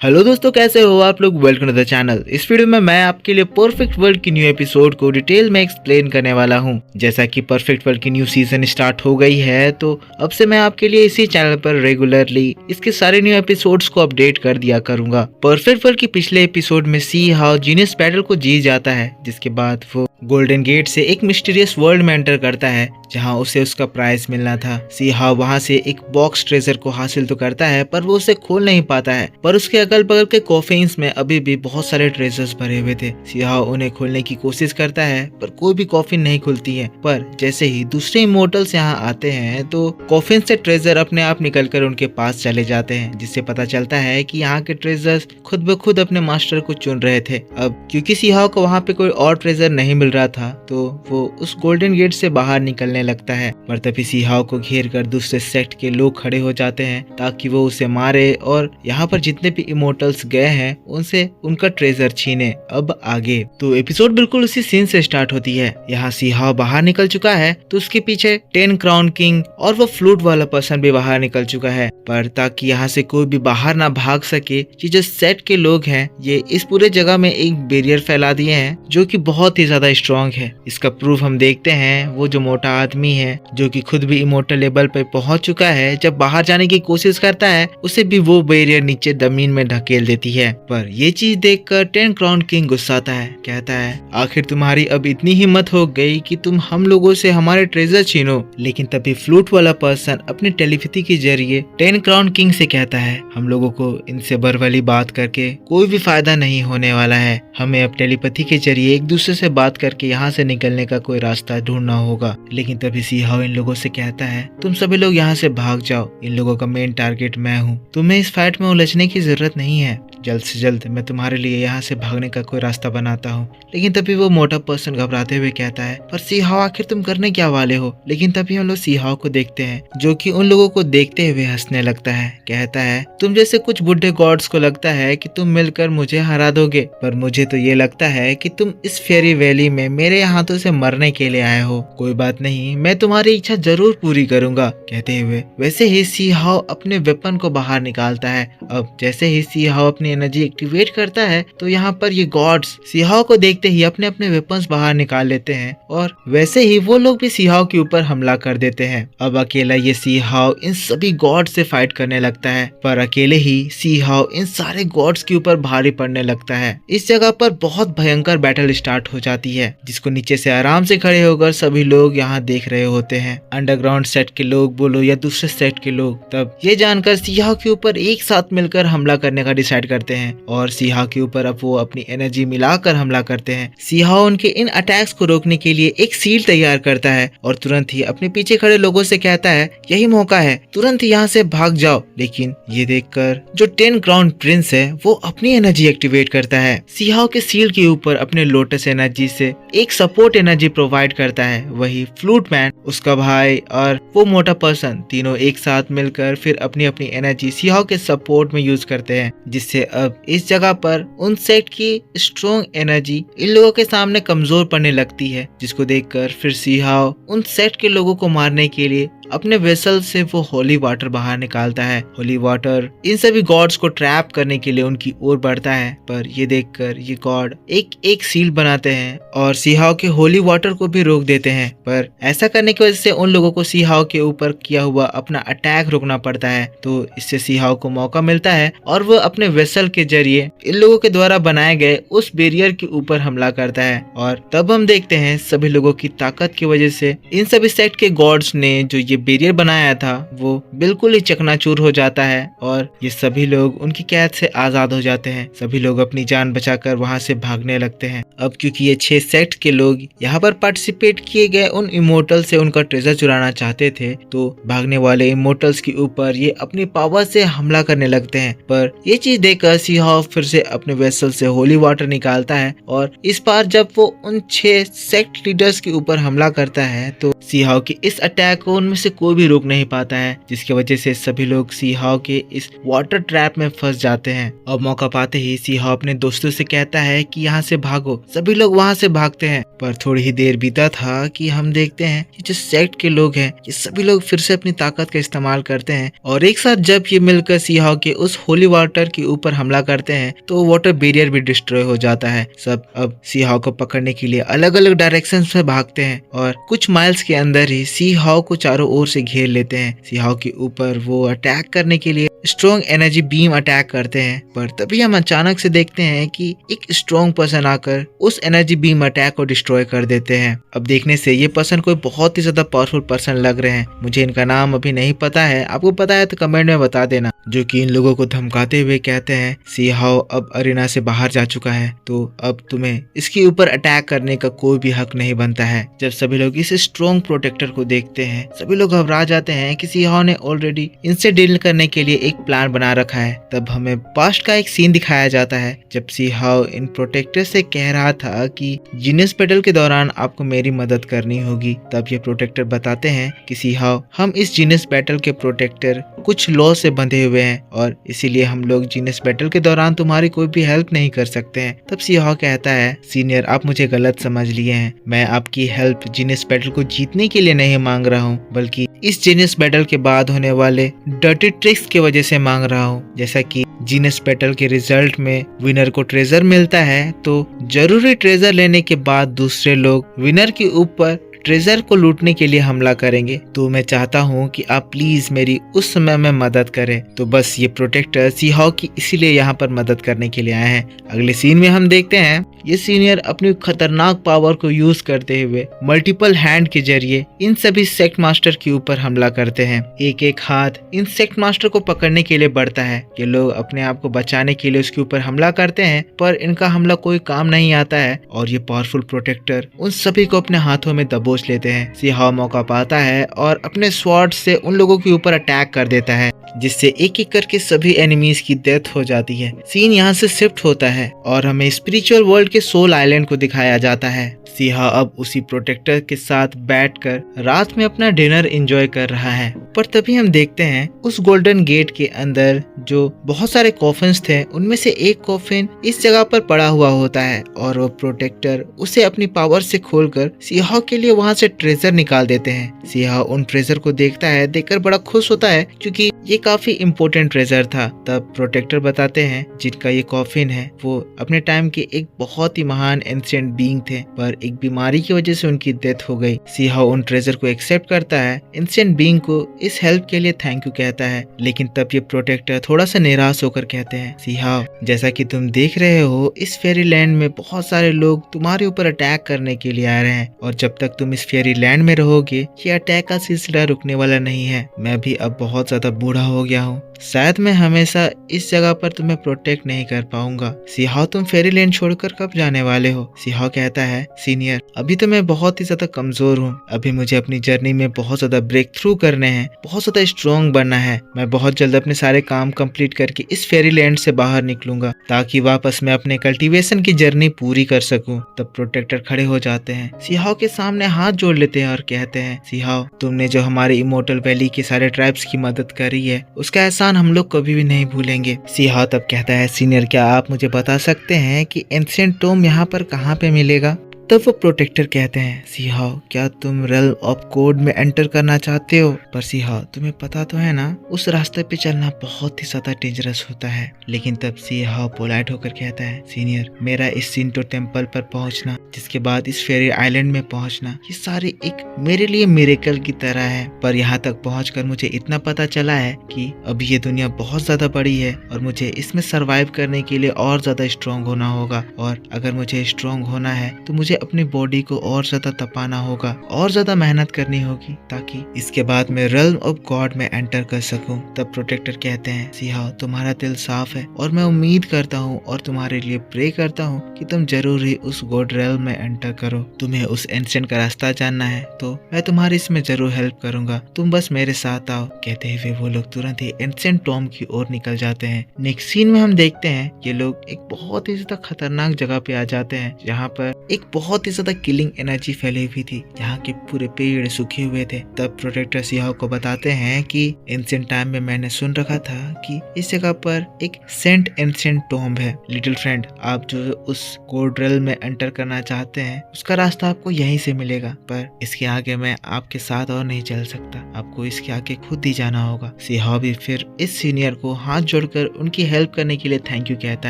Hello दोस्तों, कैसे हो आप लोग। Welcome to the channel. इस वीडियो में मैं आपके लिए परफेक्ट वर्ल्ड की न्यू एपिसोड को डिटेल में एक्सप्लेन करने वाला हूं। जैसा कि परफेक्ट वर्ल्ड की न्यू सीजन स्टार्ट हो गई है, तो अब से मैं आपके लिए इसी चैनल पर रेगुलरली इसके सारे न्यू एपिसोड्स को अपडेट कर दिया करूंगा। परफेक्ट वर्ल्ड के पिछले एपिसोड में सी हाउ जीनियस बैटल को जीत जाता है, जिसके बाद वो गोल्डन गेट से एक मिस्टीरियस वर्ल्ड में एंटर करता है जहां उसे उसका प्राइज मिलना था। सी हाउ वहां से एक बॉक्स ट्रेजर को हासिल तो करता है, पर वो उसे खोल नहीं पाता है। पर उसके अगल बगल के कॉफिन्स में अभी भी बहुत सारे ट्रेजर्स भरे हुए थे। सी हाउ उन्हें खोलने की कोशिश करता है, पर कोई भी कॉफिन नहीं खुलती है। पर जैसे ही दूसरे इमोर्टल्स यहाँ आते हैं, तो कॉफिन से ट्रेजर अपने आप निकलकर उनके पास चले जाते हैं, जिससे पता चलता है कि यहाँ के ट्रेजर्स खुद ब खुद अपने मास्टर को चुन रहे थे। अब क्योंकि सी हाउ को वहाँ पे कोई और ट्रेजर नहीं मिल रहा था, तो वो उस गोल्डन गेट से बाहर निकलने लगता है। पर तभी सी हाउ को घेर कर दूसरे सेक्ट के लोग खड़े हो जाते हैं ताकि वो उसे मारे और यहाँ पर जितने भी इमोर्टल्स गए हैं उनसे उनका ट्रेजर छीने। अब आगे तो एपिसोड बिल्कुल उसी सीन से स्टार्ट होती है। यहाँ सी हाउ बाहर निकल चुका है, तो उसके पीछे 10 क्राउन किंग और वो फ्लूट वाला पर्सन भी बाहर निकल चुका है। पर ताकि यहाँ से कोई भी बाहर ना भाग सके, ये जो सेट के लोग हैं ये इस पूरे जगह में एक बैरियर फैला दिए हैं जो कि बहुत ही ज्यादा स्ट्रॉन्ग है। इसका प्रूफ हम देखते हैं, वो जो मोटा आदमी है जो कि खुद भी इमोर्टल लेवल पे पहुंच चुका है, जब बाहर जाने की कोशिश करता है उसे भी वो बैरियर नीचे जमीन में ढकेल देती है। पर ये चीज देखकर 10 क्राउन किंग गुस्साता है, कहता है आखिर तुम्हारी अब इतनी हिम्मत हो गई कि तुम हम लोगों से हमारे ट्रेजर छीनो। लेकिन तभी फ्लूट वाला पर्सन अपने टेलीपैथी के जरिए 10 क्राउन किंग से कहता है हम लोगों को इनसे बरवाली बात करके कोई भी फायदा नहीं होने वाला है। हमें अब टेलीपैथी के जरिए एक दूसरे से बात करके यहाँ से निकलने का कोई रास्ता ढूंढना होगा। लेकिन तभी सी हाउ इन लोगों से कहता है तुम सभी लोग यहाँ से भाग जाओ, इन लोगों का मेन टारगेट मैं हूँ। तुम्हें इस फाइट में उलझने की जरूरत नहीं है, जल्द से जल्द मैं तुम्हारे लिए यहाँ से भागने का कोई रास्ता बनाता हूँ। लेकिन तभी वो मोटा पर्सन घबराते हुए कहता है पर सी हाउ आखिर तुम करने क्या वाले हो। लेकिन तभी हम लोग सी हाउ को देखते हैं जो कि उन लोगों को देखते हुए हंसने लगता है, कहता है तुम जैसे कुछ बुढ़े गॉड्स को लगता है कि तुम मिलकर मुझे हरा दोगे, पर मुझे तो ये लगता है कि तुम इस फेरी वैली में मेरे हाथों से मरने के लिए आए हो। कोई बात नहीं, मैं तुम्हारी इच्छा जरूर पूरी करूंगा। कहते हुए वैसे ही सी हाउ अपने वेपन को बाहर निकालता है। अब जैसे ही सी हाउ अपनी एनर्जी एक्टिवेट करता है, तो यहाँ पर ये गॉड्स सी हाउ को देखते ही अपने अपने वेपन्स बाहर निकाल लेते हैं और वैसे ही वो लोग भी सी हाउ के ऊपर हमला कर देते हैं। अब अकेला ये सी हाउ इन सभी गॉड्स से फाइट करने लगता है, पर अकेले ही सी हाउ इन सारे गॉड्स के ऊपर भारी पड़ने लगता है। इस जगह पर बहुत भयंकर बैटल स्टार्ट हो जाती है, जिसको नीचे से आराम से खड़े होकर सभी लोग यहाँ देख रहे होते हैं। अंडरग्राउंड सेट के लोग बोलो या दूसरे सेट के लोग, तब ये जानकर सी हाउ के ऊपर एक साथ मिलकर हमला करने का डिसाइड करते हैं और सी हाउ के ऊपर अब वो अपनी एनर्जी मिलाकर हमला करते हैं। सी हाउ उनके इन अटैक्स को रोकने के लिए एक सील तैयार करता है और तुरंत ही अपने पीछे खड़े लोगों से कहता है यही मौका है, तुरंत यहाँ से भाग जाओ। लेकिन ये देखकर जो 10 क्राउन प्रिंस है वो अपनी एनर्जी एक्टिवेट करता है। सी हाउ के सील के ऊपर अपने लोटस एनर्जी से एक सपोर्ट एनर्जी प्रोवाइड करता है। वही फ्लूट मैन, उसका भाई और वो मोटा पर्सन तीनों एक साथ मिलकर फिर अपनी अपनी एनर्जी सी हाउ के सपोर्ट में यूज करते हैं, जिससे अब इस जगह पर उन सेट की स्ट्रॉन्ग एनर्जी इन लोगों के सामने कमजोर पड़ने लगती है, जिसको देखकर फिर सी हाउ उन सेट के लोगों को मारने के लिए अपने वेसल से वो होली वाटर बाहर निकालता है। होली वाटर इन सभी गॉड्स को ट्रैप करने के लिए उनकी ओर बढ़ता है, पर ये देखकर ये गॉड एक एक सील बनाते हैं और सी हाउ के होली वाटर को भी रोक देते हैं। पर ऐसा करने की वजह से उन लोगों को सी हाउ के ऊपर किया हुआ अपना अटैक रोकना पड़ता है, तो इससे सी हाउ को मौका मिलता है और वो अपने वेसल के जरिए इन लोगों के द्वारा बनाए गए उस बैरियर के ऊपर हमला करता है। और तब हम देखते हैं सभी लोगों की ताकत की वजह से इन सभी सेट के गॉड्स ने जो ये बैरियर बनाया था वो बिल्कुल ही चकनाचूर हो जाता है और ये सभी लोग उनकी कैद से आजाद हो जाते हैं। सभी लोग अपनी जान बचाकर वहां से भागने लगते हैं। अब क्योंकि ये 6 सेक्ट के लोग यहाँ पर पार्टिसिपेट किए गए उन इमोर्टल से उनका ट्रेजर चुराना चाहते थे, तो भागने वाले इमोर्टल्स के ऊपर ये अपनी पावर से हमला करने लगते हैं। पर ये चीज देखकर सी हाउ फिर से अपने वेसल से होली वाटर निकालता है और इस बार जब वो उन 6 सेक्ट लीडर्स के ऊपर हमला करता है, तो सी हाउ की इस अटैक को उनमें से इसे कोई भी रोक नहीं पाता है, जिसकी वजह से सभी लोग सी हाओ के इस वाटर ट्रैप में फंस जाते हैं। और मौका पाते ही सी हाओ अपने दोस्तों से कहता है कि यहाँ से भागो। सभी लोग वहाँ से भागते हैं, पर थोड़ी ही देर बीता था कि हम देखते हैं कि जो सेक्ट के लोग हैं ये सभी लोग फिर से अपनी ताकत का इस्तेमाल करते हैं और एक साथ जब ये मिलकर सी हाओ के उस होली वाटर के ऊपर हमला करते हैं तो वाटर बैरियर भी डिस्ट्रॉय हो जाता है। सब अब सी हाओ को पकड़ने के लिए अलग अलग डायरेक्शन में भागते हैं और कुछ माइल्स के अंदर ही सी हाओ को चारों ओर से घेर लेते हैं। सी हाओ के ऊपर वो अटैक करने के लिए स्ट्रॉन्ग एनर्जी बीम अटैक करते हैं, पर तभी हम अचानक से देखते हैं कि एक स्ट्रॉन्ग पर्सन आकर उस एनर्जी बीम अटैक को डिस्ट्रॉय कर देते हैं। अब देखने से ये पर्सन कोई बहुत ही ज्यादा पावरफुल पर्सन लग रहे हैं। मुझे इनका नाम अभी नहीं पता है, आपको पता है तो कमेंट में बता देना। जो कि इन लोगों को धमकाते हुए कहते हैं सी हाओ अब अरीना से बाहर जा चुका है, तो अब तुम्हें इसके ऊपर अटैक करने का कोई भी हक नहीं बनता है। जब सभी लोग इस स्ट्रॉन्ग प्रोटेक्टर को देखते हैं सभी लोग घबरा जाते हैं कि सी हाओ ने ऑलरेडी इनसे डील करने के लिए एक प्लान बना रखा है। तब हमें पास्ट का एक सीन दिखाया जाता है जब सी हाओ इन प्रोटेक्टर से कह रहा था कि जीनियस बैटल के दौरान आपको मेरी मदद करनी होगी। तब ये प्रोटेक्टर बताते हैं कि सी हाओ हम इस जीनियस बैटल के प्रोटेक्टर कुछ लॉ से बंधे हुए हैं और इसीलिए हम लोग जीनियस बैटल के दौरान तुम्हारी कोई भी हेल्प नहीं कर सकते हैं। तब सी हाओ कहता है सीनियर आप मुझे गलत समझ लिए हैं, मैं आपकी हेल्प जीनियस बैटल को जीतने के लिए नहीं मांग रहा हूँ बल्कि इस जीनियस बैटल के बाद होने वाले डर्टी ट्रिक्स की वजह से मांग रहा हूँ। जैसा कि जीनियस बैटल के रिजल्ट में विनर को ट्रेजर मिलता है तो जरूरी ट्रेजर लेने के बाद दूसरे लोग विनर के ऊपर ट्रेजर को लूटने के लिए हमला करेंगे। तो मैं चाहता हूँ कि आप प्लीज मेरी उस समय में मदद करें। तो बस ये प्रोटेक्टर सी हाओ की इसीलिए यहाँ पर मदद करने के लिए आए हैं। अगले सीन में हम देखते हैं ये सीनियर अपनी खतरनाक पावर को यूज करते हुए मल्टीपल हैंड के जरिए इन सभी सेक्ट मास्टर के ऊपर हमला करते हैं। एक एक हाथ इन सेक्ट मास्टर को पकड़ने के लिए बढ़ता है। ये लोग अपने आप को बचाने के लिए उसके ऊपर हमला करते हैं, पर इनका हमला कोई काम नहीं आता है और ये पावरफुल प्रोटेक्टर उन सभी को अपने हाथों में दबोच लेते हैं। सी हाओ मौका पाता है और अपने स्वॉर्ड से उन लोगों के ऊपर अटैक कर देता है, जिससे एक एक करके सभी एनिमीज की डेथ हो जाती है। सीन यहाँ से शिफ्ट होता है और हमें स्पिरिचुअल वर्ल्ड के सोल आइलैंड को दिखाया जाता है। सी हाओ अब उसी प्रोटेक्टर के साथ बैठकर रात में अपना डिनर एंजॉय कर रहा है, पर तभी हम देखते हैं उस गोल्डन गेट के अंदर जो बहुत सारे कॉफिन्स थे उनमें से एक कॉफिन इस जगह पर पड़ा हुआ होता है और वो प्रोटेक्टर उसे अपनी पावर से खोलकर सी हाओ के लिए वहाँ से ट्रेजर निकाल देते हैं। सी हाओ उन ट्रेजर को देखता है, देखकर बड़ा खुश होता है क्योंकि ये काफी इम्पोर्टेंट ट्रेजर था। तब प्रोटेक्टर बताते हैं जिनका ये कॉफिन है वो अपने टाइम के एक बहुत ही महान एंशिएंट बीइंग थे, पर एक बीमारी की वजह से उनकी डेथ हो गई। सी हाओ उन ट्रेजर को एक्सेप्ट करता है, एंशिएंट बीइंग को इस हेल्प के लिए थैंक यू कहता है। लेकिन तब ये प्रोटेक्टर थोड़ा सा निराश होकर कहते हैं सी हाओ जैसा कि तुम देख रहे हो इस फेरी लैंड में बहुत सारे लोग तुम्हारे ऊपर अटैक करने के लिए आ रहे हैं और जब तक तुम इस फेरी लैंड में रहोगे ये अटैक का सिलसिला रुकने वाला नहीं है। मैं भी अब बहुत ज्यादा बूढ़ा हो गया हूँ, शायद मैं हमेशा इस जगह पर तुम्हें प्रोटेक्ट नहीं कर पाऊंगा। सी हाओ तुम फेरी लैंड छोड़कर कब जाने वाले हो? सी हाओ कहता है सीनियर अभी तो मैं बहुत ही ज्यादा कमजोर हूँ, अभी मुझे अपनी जर्नी में बहुत ज्यादा ब्रेक थ्रू करने हैं, बहुत ज्यादा स्ट्रॉन्ग बनना है। मैं बहुत जल्द अपने सारे काम कंप्लीट करके इस फेरी लैंड से बाहर निकलूंगा ताकि वापस मैं अपने कल्टीवेशन की जर्नी पूरी कर सकूं। तब प्रोटेक्टर खड़े हो जाते हैं, सी हाओ के सामने हाथ जोड़ लेते हैं और कहते हैं सी हाओ तुमने जो हमारे इमोर्टल वैली के सारे ट्राइब्स की मदद करी है उसका एहसान हम लोग कभी भी नहीं भूलेंगे। सी हाओ तब कहता है सीनियर क्या आप मुझे बता सकते हैं कि एंशिएंट टोम यहाँ पर कहाँ पे मिलेगा? तब वो प्रोटेक्टर कहते हैं सी हाओ क्या तुम रेल्म ऑफ कोड में एंटर करना चाहते हो? पर सी हाओ तुम्हें पता तो है ना उस रास्ते पे चलना बहुत ही ज्यादा डेंजरस होता है। लेकिन तब सी हाओ पोलाइट होकर कहता है सीनियर मेरा इस शिंटो टेम्पल पर पहुंचना जिसके बाद इस फेरी आइलैंड में पहुंचना ये सारी एक मेरे लिए मिरेकल की तरह है, पर यहाँ तक पहुंचकर मुझे इतना पता चला है कि अभी ये दुनिया बहुत ज्यादा बड़ी है और मुझे इसमें सरवाइव करने के लिए और ज्यादा स्ट्रॉन्ग होना होगा और अगर मुझे स्ट्रॉन्ग होना है तो मुझे अपनी बॉडी को और ज्यादा तपाना होगा और ज्यादा मेहनत करनी होगी ताकि इसके बाद मैं रेल्म ऑफ गॉड में एंटर कर सकूं। तब प्रोटेक्टर कहते हैं सी हाओ तुम्हारा दिल साफ है और मैं उम्मीद करता हूँ और तुम्हारे लिए प्रे करता हूँ कि तुम जरूर ही उस गॉड रेल्म में एंटर करो। तुम्हें उस एंशिएंट का रास्ता जानना है तो मैं तुम्हारी इसमें जरूर हेल्प करूंगा, तुम बस मेरे साथ आओ। कहते हुए वो लोग तुरंत ही एंशिएंट टॉम की ओर निकल जाते हैं। नेक्स्ट सीन में हम देखते हैं ये लोग एक बहुत ही ज्यादा खतरनाक जगह पे आ जाते हैं जहाँ पर एक बहुत बहुत ही ज्यादा किलिंग एनर्जी फैली हुई थी। यहाँ के पूरे पेड़ सूखे हुए थे। तब प्रोटेक्टर सिहाओ को बताते हैं कि एंशिएंट टाइम में मैंने सुन रखा था कि इस जगह पर एक सेंट एंशिएंट टॉम्ब है। लिटिल फ्रेंड, आप जो उस गोल्ड रेल्म में एंटर करना चाहते हैं उसका रास्ता आपको यहीं से मिलेगा, पर इसके आगे मैं आपके साथ और नहीं चल सकता, आपको इसके आगे खुद ही जाना होगा। सिहाओ भी फिर इस सीनियर को हाथ जोड़कर उनकी हेल्प करने के लिए थैंक यू कहता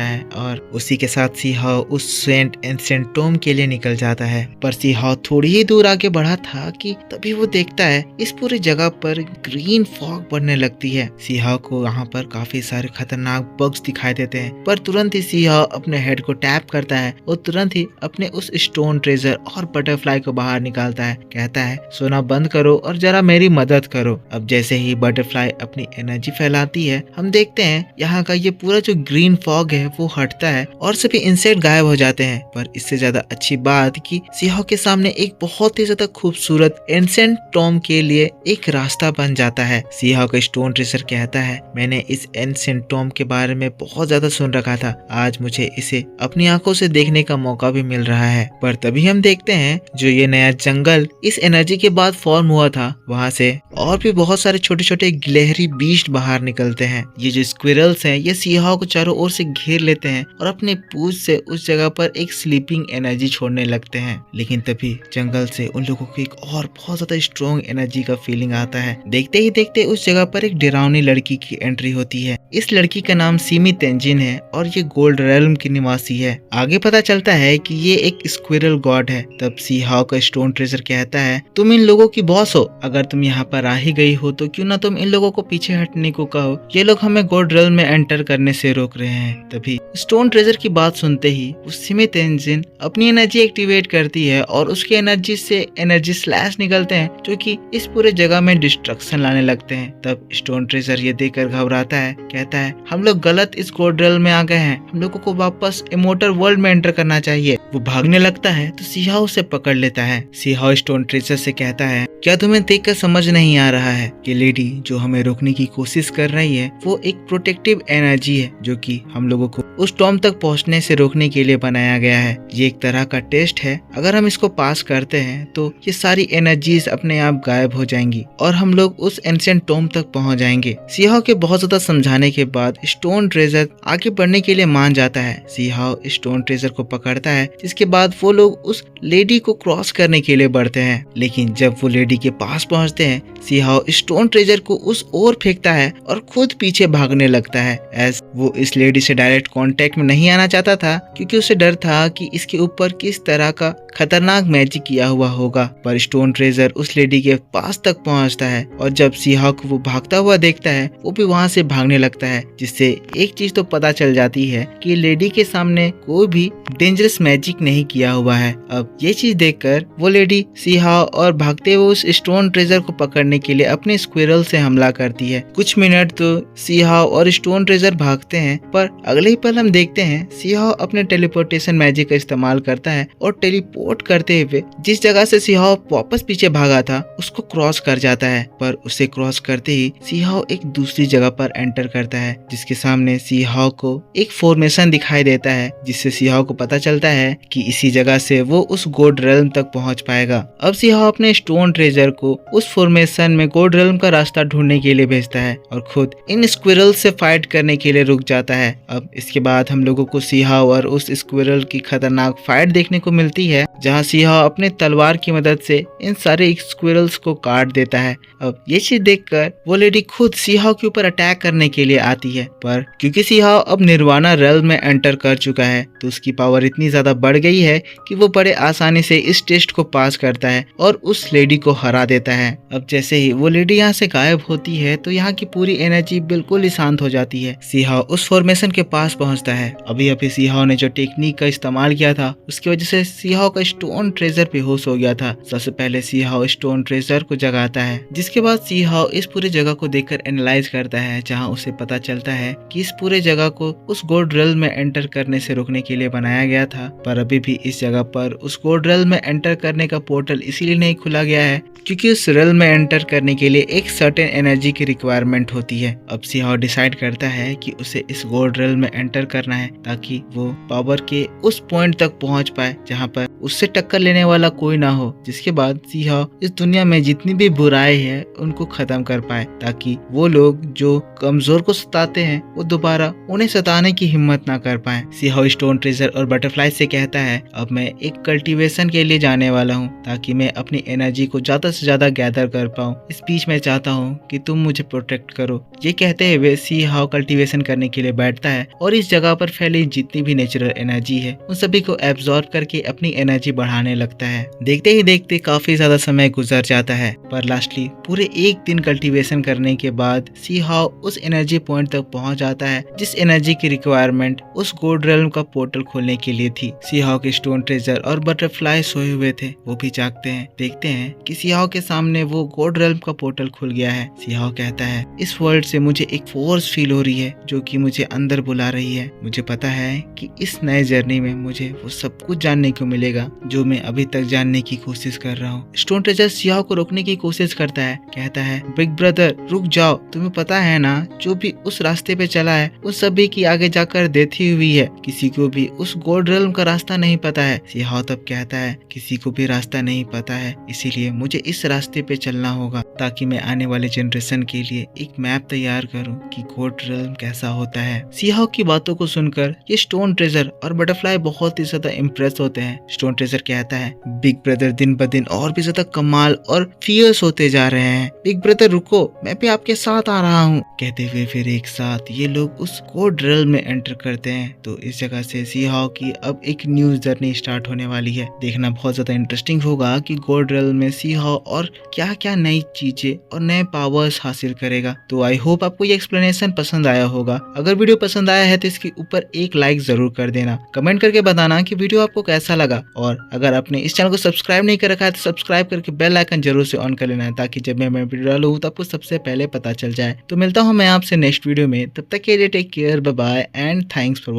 है और उसी के साथ सिहाओ उस सेंट एंशिएंट टॉम्ब के लिए निकल जाता है। पर सिहाओ थोड़ी ही दूर आगे बढ़ा था कि तभी वो देखता है इस पूरी जगह पर ग्रीन फॉग बढ़ने लगती है। सिहाओ को यहाँ पर काफी सारे खतरनाक बग्स दिखाई देते हैं, पर तुरंत ही सिहाओ अपने हेड को टैप करता है और तुरंत ही अपने उस स्टोन ट्रेजर और बटरफ्लाई को बाहर निकालता है। कहता है सोना बंद करो और जरा मेरी मदद करो। अब जैसे ही बटरफ्लाई अपनी एनर्जी फैलाती है, हम देखते हैं यहाँ का ये पूरा जो ग्रीन फॉग है वो हटता है और सभी इंसेक्ट गायब हो जाते हैं। पर इससे ज्यादा अच्छी बात कि सिहाओ के सामने एक बहुत ही ज्यादा खूबसूरत एंशिएंट टॉम्ब के लिए एक रास्ता बन जाता है। सिहाओ का स्टोन ट्रेजर कहता है मैंने इस एंशिएंट टॉम्ब के बारे में बहुत ज्यादा सुन रखा था, आज मुझे इसे अपनी आंखों से देखने का मौका भी मिल रहा है। पर तभी हम देखते हैं जो ये नया जंगल इस एनर्जी के बाद फॉर्म हुआ था, वहाँ से और भी बहुत सारे छोटे छोटे गिलहरी बीस्ट बाहर निकलते हैं। ये जो स्क्विरल्स हैं ये सिहाओ को चारों ओर से घेर लेते हैं और अपने पूंछ से उस जगह पर एक स्लीपिंग एनर्जी छोड़ने लगते हैं। लेकिन तभी जंगल से उन लोगों को एक और बहुत ज्यादा स्ट्रॉन्ग एनर्जी का फीलिंग आता है। देखते ही देखते उस जगह पर एक डरावनी लड़की की एंट्री होती है। इस लड़की का नाम सीमी तेंजिन है और ये गोल्ड रेल्म की निवासी है। आगे पता चलता है कि ये एक स्क्विरल गॉड है। तब सिहाओ का स्टोन ट्रेजर कहता है तुम इन लोगों की बॉस हो, अगर तुम यहाँ पर आ ही गई हो तो क्यों ना तुम इन लोगों को पीछे हटने को कहो, ये लोग हमें गोल्ड रेल्म में एंटर करने से रोक रहे हैं। तभी स्टोन ट्रेजर की बात सुनते ही सीमी तेंजिन अपनी एनर्जी एक्टिवेट करती है और उसकी एनर्जी से एनर्जी स्लैश निकलते हैं जो कि इस पूरे जगह में डिस्ट्रक्शन लाने लगते हैं। तब स्टोन ट्रेजर ये देखकर घबराता है, कहता है हम लोग गलत इस गोल्ड रेल्म में आ गए हैं, हम लोगों को वापस इमोर्टल वर्ल्ड में एंटर करना चाहिए। वो भागने लगता है तो सिहाओ उसे पकड़ लेता है। सिहाओ स्टोन ट्रेजर से कहता है क्या तुम्हें देखकर समझ नहीं आ रहा है कि लेडी जो हमें रोकने की कोशिश कर रही है वो एक प्रोटेक्टिव एनर्जी है जो कि हम लोगों को उस टॉम्ब तक पहुंचने से रोकने के लिए बनाया गया है। ये एक तरह का टेस्ट है, अगर हम इसको पास करते हैं तो ये सारी एनर्जीज अपने आप गायब हो जाएंगी और हम लोग उस एंशिएंट टॉम्ब तक पहुंच जाएंगे। सिहाओ के बहुत ज्यादा समझाने के बाद स्टोन ट्रेजर आगे बढ़ने के लिए मान जाता है। सिहाओ स्टोन ट्रेजर को पकड़ता है, जिसके बाद वो लोग उस लेडी को क्रॉस करने के लिए बढ़ते हैं। लेकिन जब वो लेडी के पास पहुंचते हैं, सिहाओ स्टोन ट्रेजर को उस ओर फेंकता है और खुद पीछे भागने लगता है। एज वो इस लेडी से डायरेक्ट कांटेक्ट में नहीं आना चाहता था क्योंकि उसे डर था कि इसके ऊपर किस तरह का खतरनाक मैजिक किया हुआ होगा। पर स्टोन ट्रेजर उस लेडी के पास तक पहुंचता है और जब सिहाओ को वो भागता हुआ देखता है वो भी वहां से भागने लगता है, जिससे एक चीज तो पता चल जाती है कि लेडी के सामने कोई भी डेंजरस मैजिक नहीं किया हुआ है। अब ये चीज देखकर वो लेडी सिहाओ और भागते हुए उस स्टोन ट्रेजर को पकड़ने के लिए अपने स्क्विरल से हमला करती है। कुछ मिनट तो सिहाओ और स्टोन ट्रेजर भागते हैं, पर अगले ही पल हम देखते हैं सिहाओ अपने टेलीपोर्टेशन मैजिक का इस्तेमाल करता है और टेलीपोर्ट करते हुए जिस जगह से सिहाओ वापस पीछे भागा था उसको क्रॉस कर जाता है। पर उसे क्रॉस करते ही सिहाओ एक दूसरी जगह पर एंटर करता है, जिसके सामने सिहाओ को एक फॉर्मेशन दिखाई देता है, जिससे सिहाओ को पता चलता है कि इसी जगह से वो उस गोल्ड रेल्म तक पहुंच पाएगा। अब सिहाओ अपने स्टोन ट्रेजर को उस फॉर्मेशन में गोल्ड रेल्म का रास्ता ढूंढने के लिए भेजता है और खुद इन स्क्विरल से फाइट करने के लिए रुक जाता है। अब इसके बाद हम लोगों को सिहाओ और उस स्क्विरल की खतरनाक फाइट देखने को मिलती है, जहां सिहाओ अपने तलवार की मदद से इन सारे स्क्विरल्स को काट देता है। अब ये चीज देखकर वो लेडी खुद सिहाओ के ऊपर अटैक करने के लिए आती है, पर क्योंकि सिहाओ अब निर्वाणा रेल्म में एंटर कर चुका है तो उसकी पावर इतनी ज्यादा बढ़ गई है कि वो बड़े आसानी से इस टेस्ट को पास करता है और उस लेडी को हरा देता है। अब जैसे ही वो लेडी यहाँ से गायब होती है तो यहाँ की पूरी एनर्जी बिल्कुल ही शांत हो जाती है। सिहाओ उस फॉर्मेशन के पास पहुंचता है। अभी अभी सिहाओ ने जो टेक्निक का इस्तेमाल किया था उसकी वजह से सिहाओ का स्टोन ट्रेजर बेहोश हो गया था। सबसे पहले सिहाओ स्टोन ट्रेजर को जगाता है, जिसके बाद सिहाओ इस पूरी जगह को देखकर एनालाइज करता है, जहां उसे पता चलता है कि इस पूरे जगह को उस गोल्ड रेल्म में एंटर करने से रोकने के लिए बनाया गया था। पर अभी भी इस जगह पर उस गोल्ड रेल्म में एंटर करने का पोर्टल इसीलिए नहीं खुला गया है क्योंकि उस रेल्म में एंटर करने के लिए एक सर्टेन एनर्जी की रिक्वायरमेंट होती है। अब सिहाओ डिसाइड करता है कि उसे इस गोल्ड रेल्म में एंटर करना है ताकि वो पावर के उस पॉइंट तक पहुंच पाए जहां पर उससे टक्कर लेने वाला कोई ना हो, जिसके बाद सी हाओ इस दुनिया में जितनी भी बुराई है उनको खत्म कर पाए, ताकि वो लोग जो कमजोर को सताते हैं वो दोबारा उन्हें सताने की हिम्मत ना कर पाए। सी हाओ स्टोन ट्रेजर और बटरफ्लाई से कहता है, अब मैं एक कल्टीवेशन के लिए जाने वाला हूँ ताकि मैं अपनी एनर्जी को ज्यादा से ज्यादा गैदर कर पाऊँ। इस बीच मैं चाहता हूँ कि तुम मुझे प्रोटेक्ट करो। ये कहते हुए सी हाओ कल्टीवेशन करने के लिए बैठता है और इस जगह पर फैली जितनी भी नेचुरल एनर्जी है उन सभी को एब्जॉर्ब करके अपनी एनर्जी बढ़ाने लगता है। देखते ही देखते काफी ज्यादा समय गुजर जाता है, पर लास्टली पूरे एक दिन कल्टीवेशन करने के बाद सी हाओ उस एनर्जी पॉइंट तक पहुंच जाता है जिस एनर्जी की रिक्वायरमेंट उस गोल्ड रेल्म का पोर्टल खोलने के लिए थी। सी हाओ के स्टोन ट्रेजर और बटरफ्लाई सोए हुए थे, वो भी जागते हैं। देखते हैं कि सी हाओ के सामने वो गोल्ड रेल्म का पोर्टल खुल गया है। सी हाओ कहता है, इस वर्ल्ड से मुझे एक फोर्स फील हो रही है जो कि मुझे अंदर बुला रही है। मुझे पता है कि इस नए जर्नी में मुझे वो सब कुछ जानने को मिलेगा जो मैं अभी तक जानने की कोशिश कर रहा हूँ। स्टोन ट्रेजर सी हाओ को रोकने की कोशिश करता है, कहता है, बिग ब्रदर रुक जाओ, तुम्हें पता है ना जो भी उस रास्ते पे चला है उस सभी की आगे जाकर डेथ ही हुई है, किसी को भी उस गोल्ड रेल्म का रास्ता नहीं पता है। सी हाओ तब कहता है, किसी को भी रास्ता नहीं पता है, इसीलिए मुझे इस रास्ते पे चलना होगा ताकि मैं आने वाले जनरेशन के लिए एक मैप तैयार करूं कि गोल्ड रेल्म कैसा होता है। सी हाओ की बातों को सुनकर ये स्टोन ट्रेजर और बटरफ्लाई बहुत ही ज्यादा इम्प्रेस होते हैं। स्टोन ट्रेजर कहता है, बिग ब्रदर दिन ब दिन और भी ज्यादा कमाल और फियर्स होते जा रहे हैं। बिग ब्रदर रुको, मैं भी आपके साथ आ रहा हूँ। कहते हुए फिर एक साथ ये लोग उस गोल्ड रेल्म में एंटर करते हैं। तो इस जगह से सी हाओ की अब एक न्यू जर्नी स्टार्ट होने वाली है। देखना बहुत ज्यादा इंटरेस्टिंग होगा कि गोल्ड रेल्म में सी हाओ और क्या क्या नई चीजें और नए पावर्स हासिल करेगा। तो आई होप आपको ये एक्सप्लेनेशन पसंद आया होगा। अगर वीडियो पसंद आया है तो इसके ऊपर एक लाइक जरूर कर देना। कमेंट करके बताना कि वीडियो आपको कैसा लगा, और अगर आपने इस चैनल को सब्सक्राइब नहीं कर रखा है तो सब्सक्राइब करके बेल आइकन जरूर से ऑन कर लेना है ताकि जब मैं वीडियो डालूं तो आपको सबसे पहले पता चल जाए। तो मिलता हूं मैं आपसे नेक्स्ट वीडियो में, तब तक के लिए take care, bye bye and thanks for watching.